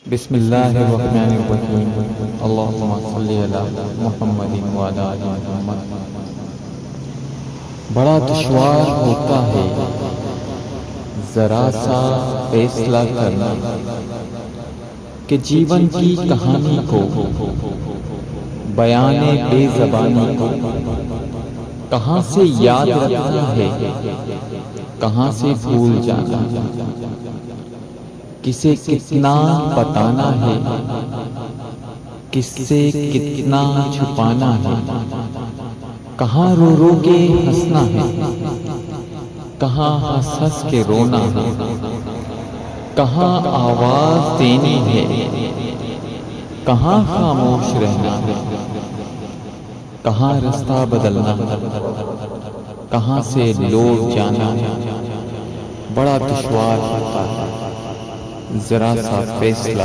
बिस्मिल्लाहिर्रहमानिर्रहीम। अल्लाहुम्मा सल्ली अला मुहम्मदिन व अला आलि मुहम्मद। बड़ा दुश्वार होता है जरा सा फैसला करना कि जीवन की कहानी को, बयाने बेज़बानी को कहाँ से याद रखना है, कहाँ से भूल जाना, किसे कितना बताना है, किससे कितना छुपाना है, कहाँ रो रो के हंसना है, कहाँ हंस हंस के रोना है, कहाँ आवाज देनी है, कहाँ खामोश रहना है, कहाँ रास्ता बदलना है, कहाँ से लौट जाना है। बड़ा दुश्वार होता है जरा सा फैसला